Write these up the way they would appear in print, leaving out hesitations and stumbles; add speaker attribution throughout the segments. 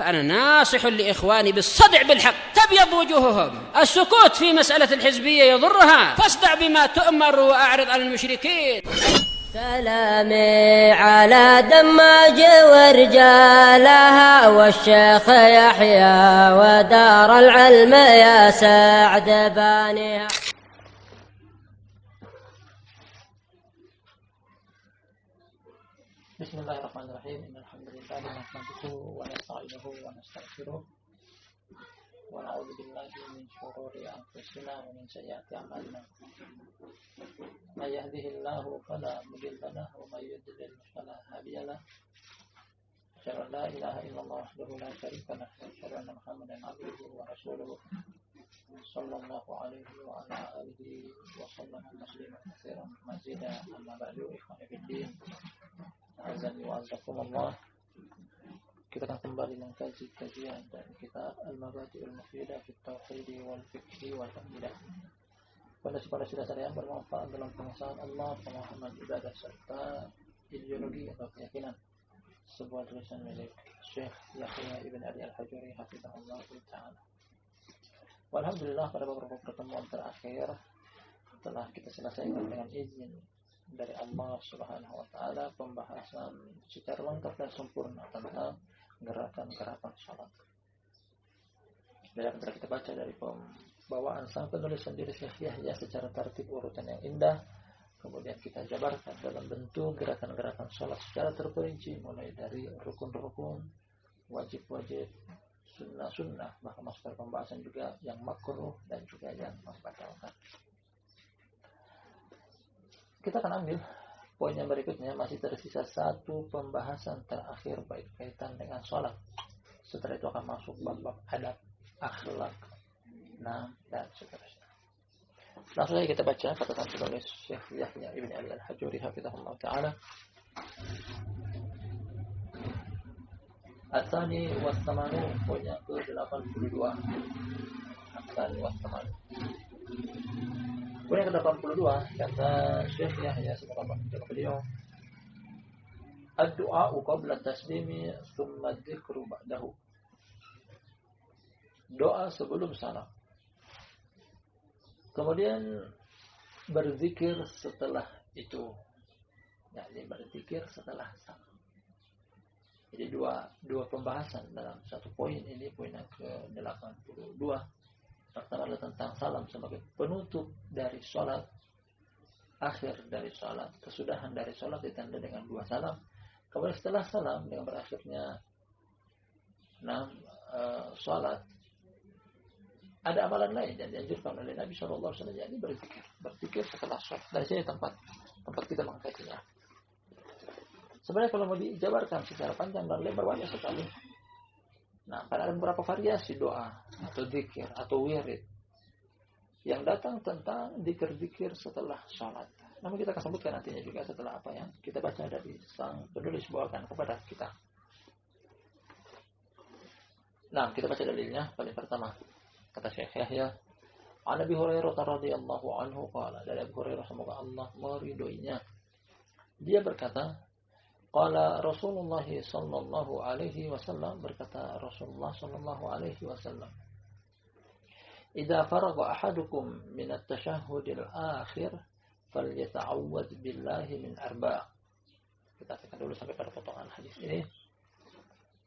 Speaker 1: فأنا ناصح لإخواني بالصدع بالحق تبيض وجوههم. السكوت في مسألة الحزبية يضرها، فاصدع بما تؤمر وأعرض عن المشركين.
Speaker 2: سلامي على دماج ورجالها والشيخ يحيى ودار العلم يا سعد بانيها.
Speaker 3: بسم الله الرحمن الرحيم. إن الحمد لله نحمده ونستعينه ونستغفره ونعوذ بالله من شرور أنفسنا ومن سيئات أعمالنا. من يهده الله فلا مضل له ومن يضلل فلا هادي له. أشهد أن لا إله إلا الله وحده لا شريك له وأشهد أن محمدا عبده ورسوله صلى الله عليه وعلى آله وسلم تسليما كثيرا مزيدا. أما بعد، إخواني في الدين azani wa azakumullah, kita akan kembali mengkaji kajian dari kitab Al-Mabadi'ul Mufidah fi Tauhid wal Fiqh wal Aqidah. Fondasi-fondasi dasar yang bermanfaat dalam pengesahan Allah, pemahaman ibadah serta ideologi atau keyakinan. Sebuah tulisan milik Syekh Yahya Ibn Ali Al-Hajuri hafizahullah ta'ala. Walhamdulillah, pada beberapa pertemuan terakhir telah kita selesaikan dengan izin dari Allah Subhanahu wa taala pembahasan secara lengkap dan sempurna tentang gerakan-gerakan salat. Dan kita baca dari pembawaan sang penulis sendiri Syekh Yahya secara tertib urutan yang indah. Kemudian kita jabarkan dalam bentuk gerakan-gerakan salat secara terperinci, mulai dari rukun-rukun, wajib-wajib, sunnah-sunnah, bahkan masuk pembahasan juga yang makruh dan juga yang membatalkan. Kita akan ambil poin yang berikutnya, masih tersisa satu pembahasan terakhir baik kaitan dengan sholat. Setelah itu akan masuk bab-bab adab, akhlak, dan seterusnya. Langsung saja kita baca catatan penulis Syekh Yahya Ibn Ali Al-Hajuri hafizahullah ta'ala. At-Tsani wa Tsamanu, poinnya ke-82. At-Tsani wa Tsamanu. Poin yang ke-82, kata Syekh Yahya semoga berkata beliau, ad-du'a qabla taslimi thumma dzikru ba'dahu. Doa sebelum salam, kemudian berzikir setelah itu. Jadi berzikir setelah salam. Jadi dua pembahasan dalam satu poin ini, poin yang ke-82. Pertama adalah tentang salam sebagai penutup dari sholat, akhir dari sholat, kesudahan dari sholat ditanda dengan dua salam. Kemudian setelah salam dengan berakhirnya sholat, ada amalan lain yang dianjurkan oleh Nabi SAW, yakni berzikir setelah sholat. Dari sini tempat kita mengkajinya. Sebenarnya kalau mau dijabarkan secara panjang dan lebar banyak sekali. Karena ada beberapa variasi doa atau zikir atau wirid yang datang tentang zikir-zikir setelah sholat. Namun kita akan sebutkan nantinya juga setelah apa yang kita baca dari sang penulis bawakan kepada kita. Kita baca dalilnya. Paling pertama, kata Syekh Yahya, an Abi Hurairah radhiyallahu anhu qala, dari Abu Hurairah semoga Allah meridhoinya, dia berkata, qala Rasulullah sallallahu alaihi wasallam, berkata Rasulullah sallallahu alaihi wasallam, idza faragha ahadukum min at-tashahhudil akhir falyata'awwadz billahi min arba'. Kita akan dulu sampai pada potongan hadis ini.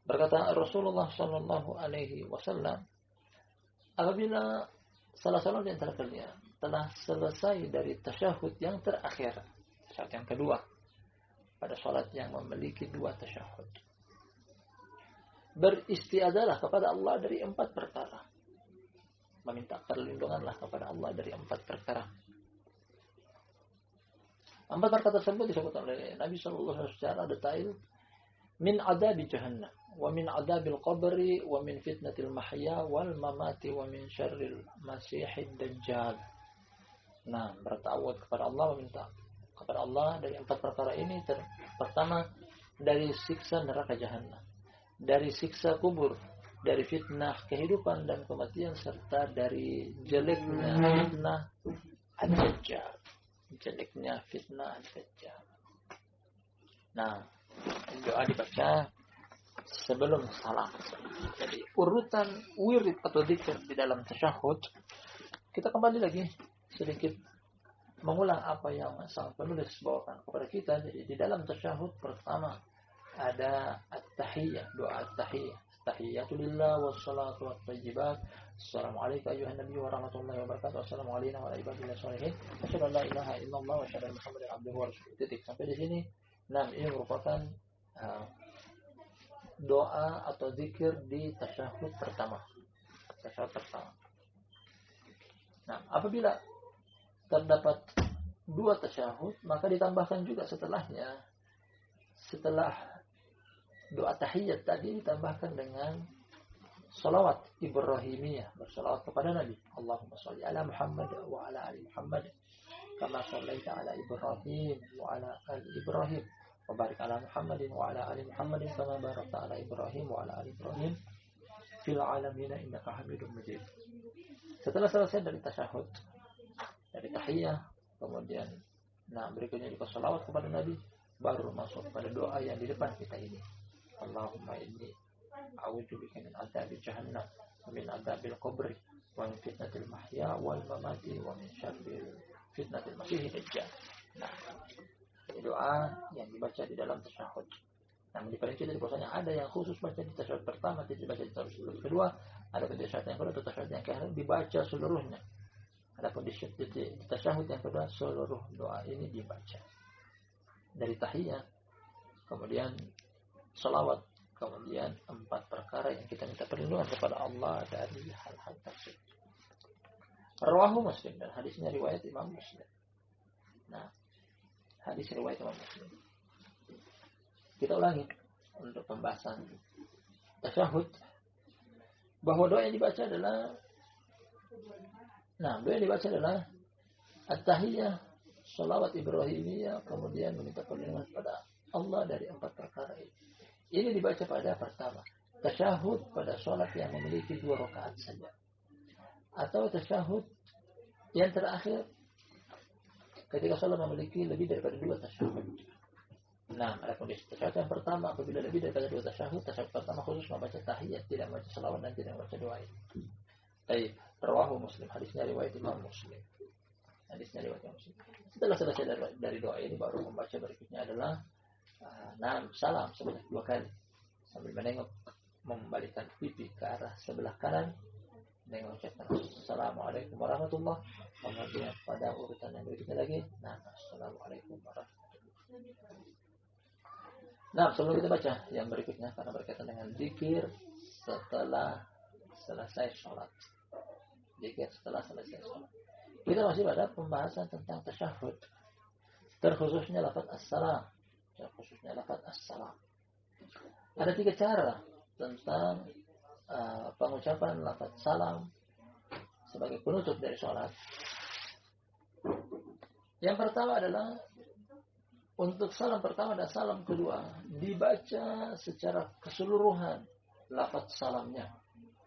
Speaker 3: Berkata Rasulullah sallallahu alaihi wasallam, apabila salah seorang di antara kalian telah selesai dari tasyahud yang terakhir, saat yang kedua pada salat yang memiliki dua tasyahud, beristiadalah kepada Allah dari 4 perkara. Meminta perlindunganlah kepada Allah dari 4 perkara. 4 perkara tersebut disebut oleh Nabi SAW secara detail. Min adabi jahannam, wa min adabil qabri, wa min fitnatil mahya wal mamati, wa min syarril masihid dajjal. Bertawud kepada Allah, meminta kepada Allah dari 4 perkara ini. Pertama, dari siksa neraka jahanam, dari siksa kubur, dari fitnah kehidupan dan kematian, serta dari jeleknya fitnah ad-dajjal. Jeleknya fitnah ad-dajjal. Doa dibaca sebelum salam. Jadi urutan wirid atau zikir di dalam tasyahud, kita kembali lagi sedikit mengulang apa yang sang penulis bawakan kepada kita. Jadi di dalam tasyahud pertama ada at-tahiyyah, doa at-tahiyyah. Tahiyatulillah wassalatu wattayyibat. Assalamualaikum ayuhan nabiy wa rahmatullahi wa barakatuh. Assalamualaikum wa ibadillah sholihin. Asyhadu an la ilaha illallah wa asyhadu anna Muhammadan abduhu wa rasuluh. Titik sampai di sini. Nah, ini merupakan doa atau zikir di tasyahud pertama. Tasyahud pertama. Nah, apabila terdapat dua tasyahud, maka ditambahkan juga setelahnya. Setelah doa tahiyyat tadi ditambahkan dengan salawat Ibrahimiyah, bersalawat kepada Nabi. Allahumma shalli ala Muhammad wa ala ali Muhammad kama shallaita ala Ibrahim wa ala ali Ibrahim wa barik ala Muhammadin wa ala ali Muhammadin kama barakta ala Ibrahim wa ala ali Ibrahim fil alamin innaka Hamidum Majid. Setelah selesai dari tasyahud, dari tahiyyah, kemudian berikutnya juga salawat kepada Nabi, baru masuk pada doa yang di depan kita ini. Allahumma inni a'udzubika min adzabi jahannam wa min adzabil qabri wa min fitnatil mahya wal mamati wa min syarril fitnatil masiihid dajjal. Nah, ini doa yang dibaca di dalam tasyahud. Namun diperinci dari bahwasanya ada yang khusus baca di tasyahud pertama, tidak dibaca di tasyahud kedua, ada di tasyahud yang kedua atau tasyahud yang ketiga dibaca seluruhnya. Adapun di tasyahud yang kedua seluruh doa ini dibaca. Dari tahiyyah, kemudian salawat, kemudian 4 perkara yang kita minta perlindungan kepada Allah dari hal-hal tersebut. Rawahu Muslim, dan hadisnya riwayat Imam Muslim. Nah, hadis riwayat Imam Muslim. Kita ulangi untuk pembahasan tasyahud bahwa doa yang dibaca adalah at-tahiyyah, salawat Ibrahimiyah, kemudian meminta perlindungan kepada Allah dari 4 perkara ini. Ini dibaca pada pertama tasyahud pada sholat yang memiliki 2 rakaat saja, atau tasyahud yang terakhir ketika sholat memiliki lebih daripada 2 tasyahud. Nah, ada kondisi tasyahud yang pertama apabila lebih daripada 2 tasyahud, tasyahud pertama khusus membaca tahiyyat, tidak membaca salawat dan tidak membaca doa ini. Baik, rawahu Muslim, hadisnya riwayat Imam Muslim. Setelah selesai dari doa ini, baru membaca berikutnya adalah salam sebanyak 2 kali sambil menengok, membalikan pipi ke arah sebelah kanan dengan mengucapkan Assalamualaikum warahmatullahi wabarakatuh. Kemudian pada urutan yang berikutnya lagi, Assalamualaikum warahmatullahi wabarakatuh. Sebelum kita baca yang berikutnya karena berkaitan dengan zikir setelah selesai sholat. Kita masih pada pembahasan tentang tasyahud, terkhususnya lafaz as-salam. Ada 3 cara tentang pengucapan lafaz salam sebagai penutup dari sholat. Yang pertama adalah untuk salam pertama dan salam kedua dibaca secara keseluruhan lafaz salamnya.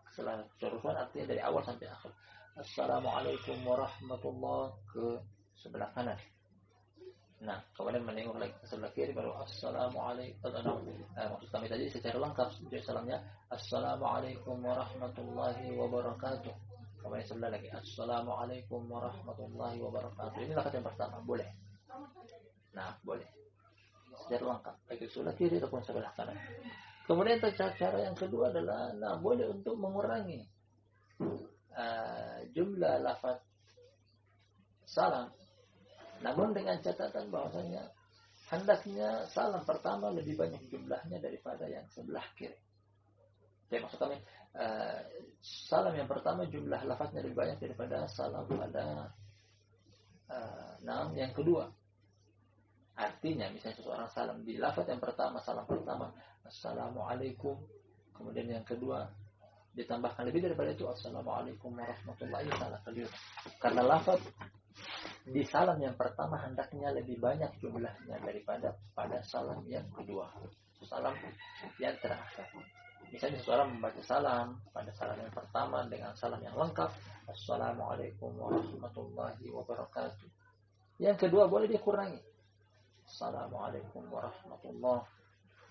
Speaker 3: Keseluruhan artinya dari awal sampai akhir. Assalamualaikum warahmatullahi ke sebelah kanan. Kemudian menengok lagi ke sebelah kiri, baru Assalamualaikum. Maksud kami tadi secara lengkap jadi salamnya Assalamualaikum warahmatullahi wabarakatuh. Kemudian sebelah lagi Assalamualaikum warahmatullahi wabarakatuh. Ini lafaz yang pertama, boleh. Boleh secara lengkap baik sebelah kiri ataupun sebelah kanan. Kemudian cara yang kedua adalah boleh untuk mengurangi jumlah lafaz salam, namun dengan catatan bahwasanya hendaknya salam pertama lebih banyak jumlahnya daripada yang sebelah kiri. Jadi maksud kami salam yang pertama jumlah lafaznya lebih banyak daripada salam pada yang kedua. Artinya misalnya seseorang salam di lafaz yang pertama, salam pertama Assalamualaikum, kemudian yang kedua ditambahkan lebih daripada itu Assalamualaikum warahmatullahi wabarakatuh. Karena lafaz di salam yang pertama hendaknya lebih banyak jumlahnya daripada pada salam yang kedua, salam yang terakhir. Misalnya seseorang membaca salam pada salam yang pertama dengan salam yang lengkap Assalamualaikum warahmatullahi wabarakatuh. Yang kedua boleh dikurangi Assalamualaikum warahmatullahi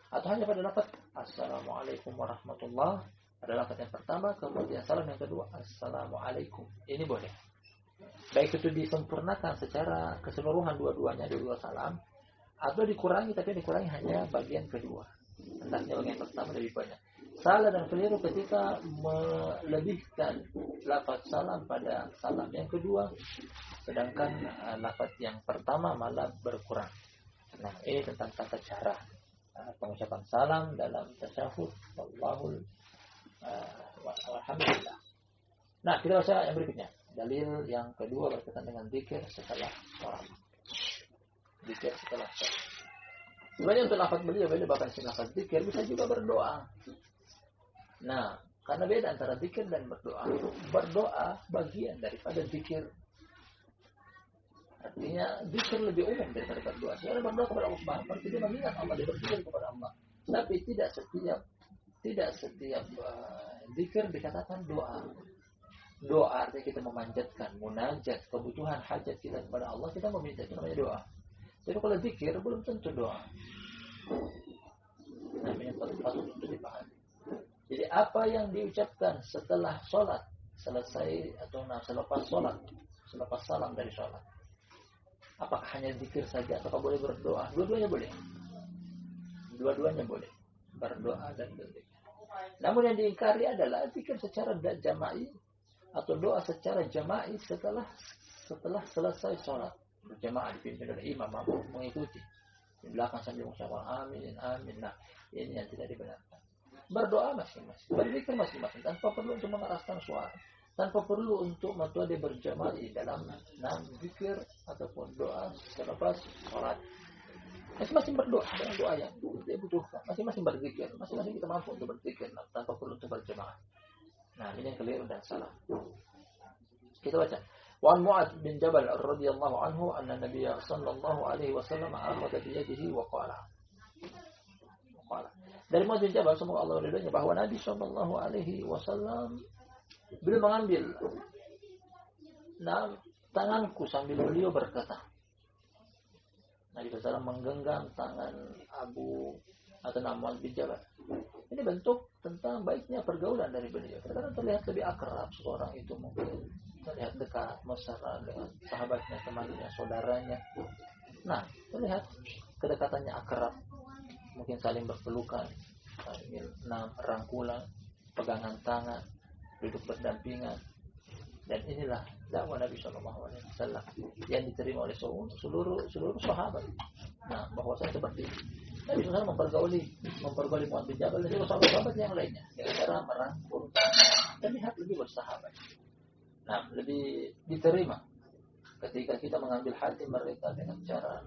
Speaker 3: Atau hanya pada lafaz Assalamualaikum warahmatullah pada lafaz yang pertama, kemudian salam yang kedua Assalamualaikum. Ini boleh. Baik itu disempurnakan secara keseluruhan dua-duanya, dua salam, atau dikurangi, tapi dikurangi hanya bagian kedua. Hendaknya bagian pertama lebih banyak. Salah dan keliru ketika melebihkan lafaz salam pada salam yang kedua, sedangkan lafaz yang pertama malah berkurang. Nah, ini tentang tata cara pengucapan salam dalam tasyahud. Alhamdulillah. Nah, kita baca yang berikutnya. Dalil yang kedua berkaitan dengan zikir setelah sholat. Zikir setelah sholat. Sebenarnya untuk lafaz beliau beda, bahkan lafaz zikir bisa juga berdoa. Nah, karena beda antara zikir dan berdoa. Berdoa bagian daripada zikir. Artinya zikir lebih umum daripada berdoa. Sebenarnya berdoa kepada Allah Subhanahu wa taala, dia mengingat Allah, dia berzikir kepada Allah. Tapi tidak setiap zikir dikatakan doa. Doa artinya kita memanjatkan, munajat, kebutuhan hajat kita kepada Allah, kita meminta, itu namanya doa. Jadi kalau zikir belum tentu doa. Namanya patut untuk dipahami. Jadi apa yang diucapkan setelah sholat selesai atau selepas sholat, selepas salam dari sholat, apakah hanya zikir saja atau boleh berdoa? Dua-duanya boleh. Dua-duanya boleh, berdoa dan berzikir. Namun yang diingkari adalah zikir secara jama'i atau doa secara jama'i setelah selesai sholat, berjamaah dipimpin oleh imam, mengikuti di belakang sambil mengucapkan amin amin. Nah, ini yang tidak dibenarkan. Berdoa masing-masing, berzikir masing-masing, tanpa perlu untuk mengeraskan suara, tanpa perlu untuk metode berjama'i dalam zikir ataupun doa selepas sholat. Masing-masing berdoa dengan doa yang dia butuhkan, masing-masing berzikir, masing-masing kita mampu untuk berzikir tanpa perlu untuk berjamaah. Nah, ini yang keliru dan salah. Kita baca. Wa Mu'adz bin Jabal radhiyallahu anhu anna Nabiy sallallahu alaihi wasallam akhadha bi yadihi wa qala. Dari Mu'adz bin Jabal, semoga Allah ridhonya, bahwa Nabi sallallahu alaihi wasallam beliau mengambil tanganku sambil beliau berkata. Nabi SAW menggenggam tangan Mu'adz bin Jabal. Ini bentuk tentang baiknya pergaulan dari beliau. Karena terlihat lebih akrab seorang itu, mungkin terlihat dekat, mesra dengan sahabatnya, temannya, saudaranya. Nah, terlihat kedekatannya akrab, mungkin saling berpelukan, saling rangkulan, pegangan tangan, duduk berdampingan. Dan inilah dakwah Nabi SAW yang diterima oleh seluruh sahabat. Nah, bahwasanya seperti ini. Nabi SAW mempergauli Mu'adz bin Jabal dan juga sahabat-sahabat yang lainnya dengan cara merangkul, terlihat lebih bersahabat. Nah, lebih diterima ketika kita mengambil hati mereka dengan cara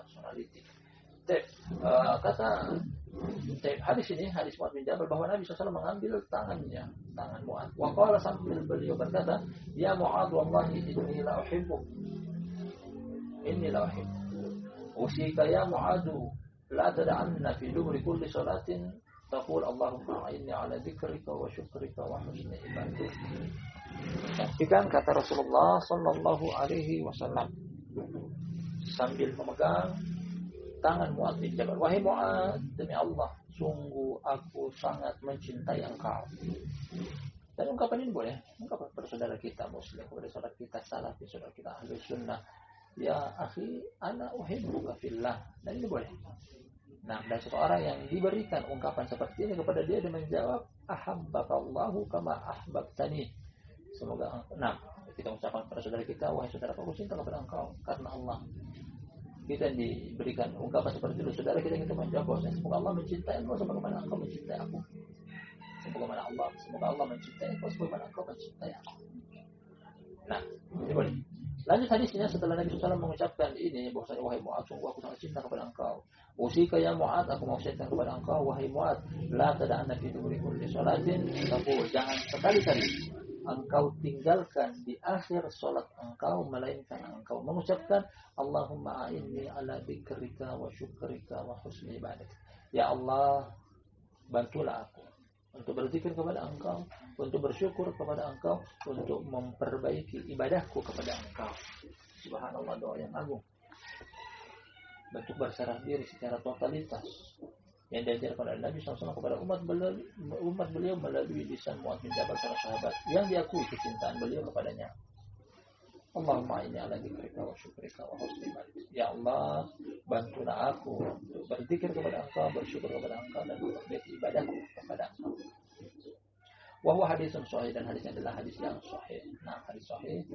Speaker 3: personality. Hadis ini, hadis Mu'adz bin Jabal, bahwa Nabi SAW mengambil tangan Mu'adz. Wa qala, sambil beliau berkata, ya Mu'adz, wallahi inni la uhibbu. Usika ya Mu'adz, la tad'anna fi duburi kulli salatin taqul Allahumma a'inni ala dzikrika wa syukrika wa husni ibadatik. Saksikan kata Rasulullah sallallahu alaihi wasallam sambil memegang tangan Mu'adz bin Jabal, wahai Mu'adz, demi Allah, sungguh aku sangat mencintai engkau. Dan ungkapan ini boleh ungkapan kepada saudara kita muslim, kepada saudara kita salafi, saudara kita ahli sunnah, ya akhi ana uhibbuka fillah. Dan ini boleh. Nah, dan seseorang yang diberikan ungkapan seperti ini kepada dia, dia menjawab ahabbakallahu kama ahbabtani. Semoga kita ucapkan kepada saudara kita, wahai saudara, aku cinta kepada engkau karena Allah. Kita diberikan ungkapan seperti itu, saudara kita menjawab, semoga Allah mencintai engkau sebagaimana engkau mencintai aku. Semoga Allah mencintai engkau sebagaimana engkau mencintai aku. Nah, ini boleh. Lanjut hadisnya, setelah Nabi SAW mengucapkan ini, bahwasanya wahai Mu'adz, sungguh aku sangat cinta kepada engkau. Usika ya Mu'adz, aku mau wasiatkan kepada engkau, wahai Mu'adz, la tada'anna fi duburi kulli sholatin taqul, jangan sekali-kali engkau tinggalkan di akhir salat engkau, melainkan engkau mengucapkan Allahumma a'inni ala dzikrika wa syukrika wa husni ibadatik. Ya Allah, bantulah aku untuk berzikir kepada engkau, untuk bersyukur kepada engkau, untuk memperbaiki ibadahku kepada engkau. Subhanallah, doa yang agung. bentuk berserah diri secara totalitas yang diajarkan oleh Nabi SAW kepada umat beliau melalui lisan Mu'adz bin Jabal, para sahabat yang diakui kecintaan beliau kepadanya. Allahumma inni ala dzikrika wa syukrika wa husni ibadatik. Ya Allah, bantulah aku untuk berzikir kepada Engkau, bersyukur kepada Engkau, dan memperbaiki ibadahku kepada Engkau. Wa huwa hadisun sahih, dan hadisnya adalah hadis yang sahih. Nah, hadis sahih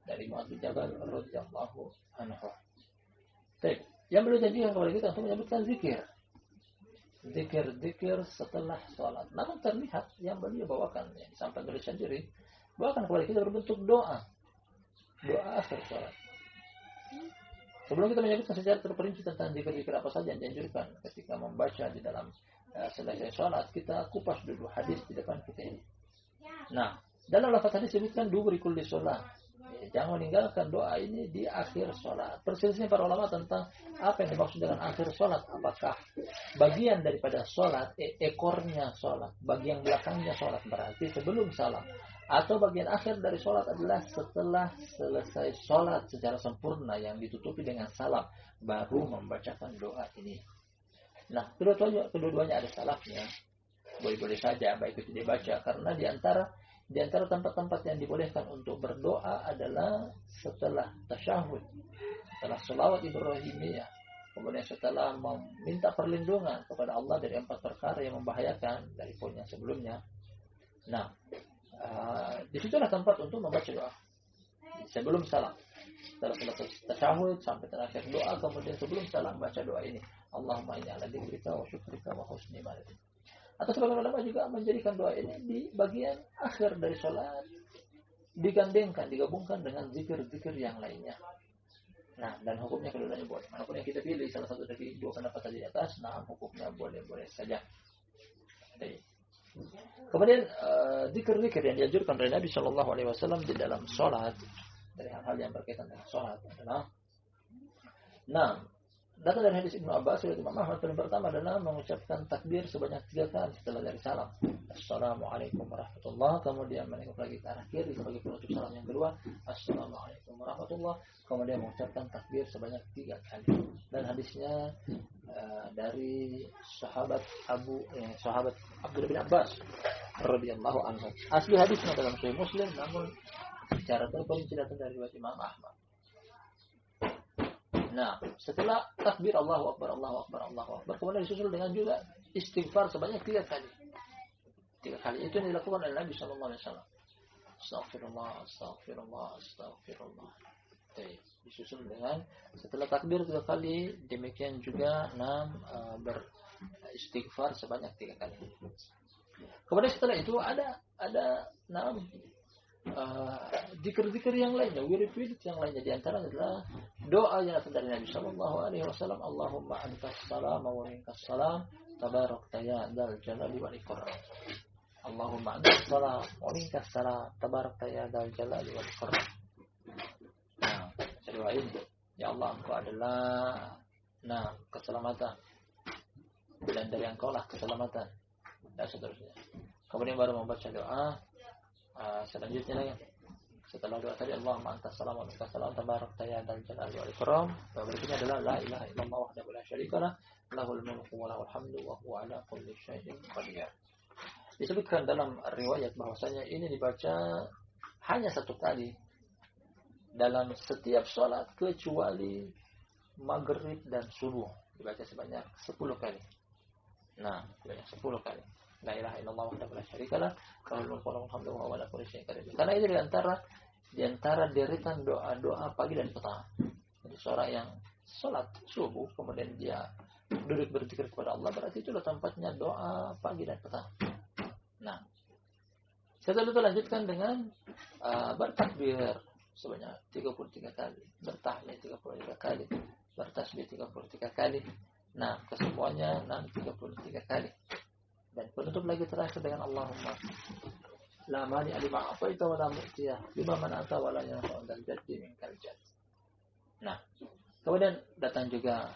Speaker 3: dari Mu'adz bin Jabal radhiyallahu anhu. Baik, yang beliau janjikan kepada kita untuk menyebutkan zikir setelah sholat. Namun terlihat yang beliau bawakan, yang disampaikan oleh sendiri, bawakan kepada kita berbentuk doa akhir sholat. Sebelum kita menyebutkan secara terperinci tentang zikir-zikir apa saja yang dianjurkan ketika membaca di dalam selesai sholat, kita kupas dulu hadis di depan kita ini. Nah, dalam lafaz hadis disebutkan duburi kulli sholat. Jangan meninggalkan doa ini di akhir sholat. Perselisihan para ulama tentang apa yang dimaksud dengan akhir sholat. Apakah bagian daripada sholat, ekornya sholat, bagian belakangnya sholat berarti sebelum salam, atau bagian akhir dari sholat adalah setelah selesai sholat secara sempurna yang ditutupi dengan salam, baru membacakan doa ini. Nah, kedua-duanya ada salafnya. Boleh-boleh saja baik itu dibaca, karena di antara tempat-tempat yang dibolehkan untuk berdoa adalah setelah tasyahud, setelah sholawat Ibrahimiyah, kemudian setelah meminta perlindungan kepada Allah dari 4 perkara yang membahayakan dari poin yang sebelumnya. Nah, disitulah tempat untuk membaca doa sebelum salam. Setelah selesai tasyahud sampai terakhir doa, kemudian sebelum salam baca doa ini, Allahumma inni ala dzikrika wa syukrika wa husni ibadatik. Atau sebagian ulama juga menjadikan doa ini di bagian akhir dari sholat, digabungkan dengan zikir-zikir yang lainnya. Nah, dan hukumnya keduanya boleh. Manapun yang kita pilih, salah satu dari dua pendapat tadi di atas, nah hukumnya boleh-boleh saja. Kemudian zikir-zikir yang dianjurkan oleh Nabi Shallallahu Alaihi Wasallam di dalam sholat, dari hal-hal yang berkaitan dengan sholat adalah, nah, datang dari hadis Ibnu Abbas dari Imam Ahmad. Yang pertama adalah mengucapkan takbir sebanyak 3 kali setelah dari salam. Assalamualaikum warahmatullahi. Kemudian menengok lagi ke arah kiri sebagai penutup salam yang kedua. Assalamualaikum warahmatullahi. Kemudian mengucapkan takbir sebanyak 3 kali. Dan hadisnya dari sahabat Abdullah bin Abbas radhiyallahu anhu. Asli hadisnya dalam Sahih Muslim, namun secara terperinci datang dari riwayat Imam Ahmad. Nah, setelah takbir Allahu Akbar, Allahu Akbar, Allahu Akbar, kemudian disusul dengan juga istighfar sebanyak 3 kali. 3 kali itu yang dilakukan oleh Nabi Sallallahu Alaihi Wasallam. Astaghfirullah, astaghfirullah, astaghfirullah. Disusul dengan setelah takbir 3 kali, demikian juga beristighfar sebanyak 3 kali. Kemudian setelah itu ada zikir-zikir yang lainnya, wirid-wirid yang lainnya. Di antara adalah doa yang datang dari Nabi Sallallahu Alaihi Wasallam, Allahumma antas salam wa minkas salam, tabarakta ya dzal jalali wal ikram. Allahumma antas salam wa minkas salam, tabarakta ya dzal jalali wal ikram. Nah, doa ini, ya Allah, Engkau adalah keselamatan, dan dari Engkau lah keselamatan, dan seterusnya. Kemudian baru membaca doa selanjutnya lagi. Setelah doa tadi, Allahumma antas salam wa minkas salam, tabarakta ya dzal jalali wal ikram. Berikutnya adalah la ilaha illallah wahdahu la syarika lah, lahul mulku wa lahul hamdu wa huwa ala kulli syai'in qadir. Disebutkan dalam riwayat bahwasanya ini dibaca hanya 1 kali dalam setiap sholat kecuali maghrib dan subuh, dibaca sebanyak 10 kali. Nah, sebanyak 10 kali. La ilaha illallah wahdahu la syarika lah, lahul mulku wa lahul hamdu wa huwa ala kulli syai'in qadir. Karena itu di antara deretan doa-doa pagi dan petang. Jadi seorang yang sholat subuh kemudian dia duduk berzikir kepada Allah, berarti itulah tempatnya doa pagi dan petang. Nah, setelah itu lanjutkan dengan bertakbir sebanyak 33 kali, bertahlil 33 kali, bertasbih 33 kali. Nah, kesemuanya 33 kali. Dan penutup lagi terakhir dengan Allahumma la mani alima afaita wa la mu'tiyah lima mana'ata wa la yanfa'u dzal jaddi minkal jadd. Nah, kemudian datang juga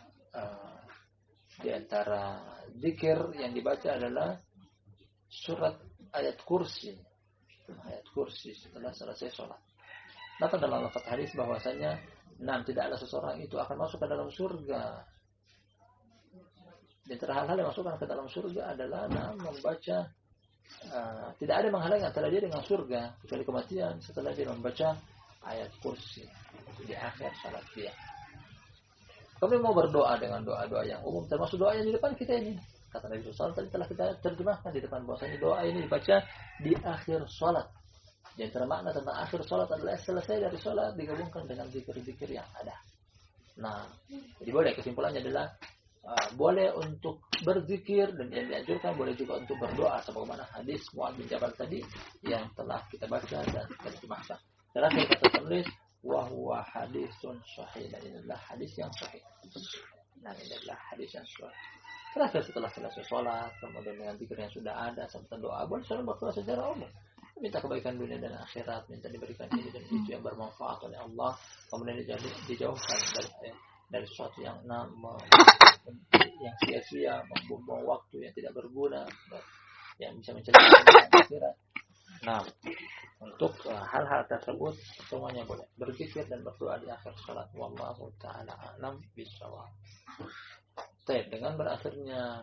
Speaker 3: di antara zikir yang dibaca adalah surat ayat kursi setelah selesai sholat. Datang dalam lafaz hadis bahwasanya tidak ada seseorang itu akan masuk ke dalam surga Di antara hal-hal yang masukkan ke dalam surga adalah membaca. Tidak ada menghalangi antara dia dengan surga kecuali kematian setelah dia membaca ayat kursi di akhir salat dia. Kami mau berdoa dengan doa-doa yang umum, termasuk doa yang di depan kita ini. Kata Nabi SAW tadi telah kita terjemahkan di depan, bahwasanya doa ini dibaca di akhir salat. Di antara makna tentang akhir salat adalah selesai dari salat digabungkan dengan zikir-zikir yang ada. Nah, jadi boleh, kesimpulannya adalah boleh untuk berzikir dan yang dianjurkan boleh juga untuk berdoa sebagaimana hadis Mu'adz bin Jabal tadi yang telah kita baca dan terjemahkan. Terakhir kata penulis, wa huwa hadisun sahih, dan ini adalah hadis yang sahih. Dan ini adalah hadis yang sahih. Terakhir setelah selesai sholat, kemudian dengan zikir yang sudah ada serta doa, boleh sholat berdoa secara umum. Minta kebaikan dunia dan akhirat, minta diberikan ini dan itu yang bermanfaat oleh Allah, kemudian dijauhkan dari sesuatu yang sia-sia, membuang waktu yang tidak berguna, yang bisa mencelakai akhirat. Nah, untuk hal-hal tersebut semuanya boleh berzikir dan berdoa di akhir salat. Wallahu taala a'lam bishawab. Dengan berakhirnya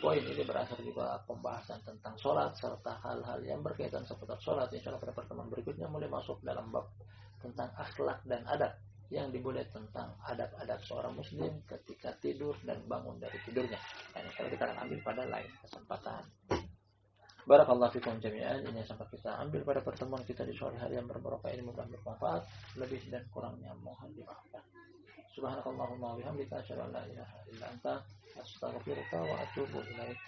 Speaker 3: poin ini berakhir juga pembahasan tentang sholat serta hal-hal yang berkaitan seputar sholat. Insyaallah pada pertemuan berikutnya mulai masuk dalam bab tentang akhlak dan adab, yang dimulai tentang adab-adab seorang muslim ketika tidur dan bangun dari tidurnya. Dan insyaallah kita akan ambil pada lain kesempatan. Barakallahu fikum jami'an. Ini yang sempat kita ambil pada pertemuan kita di sore hari yang berbarokah ini, mudah bermanfaat. Lebih dan kurangnya mohon dimaafkan. Subhanakallahumma wa bihamdika asyhadu an la ilaha illa anta astaghfiruka wa atubu ilaik.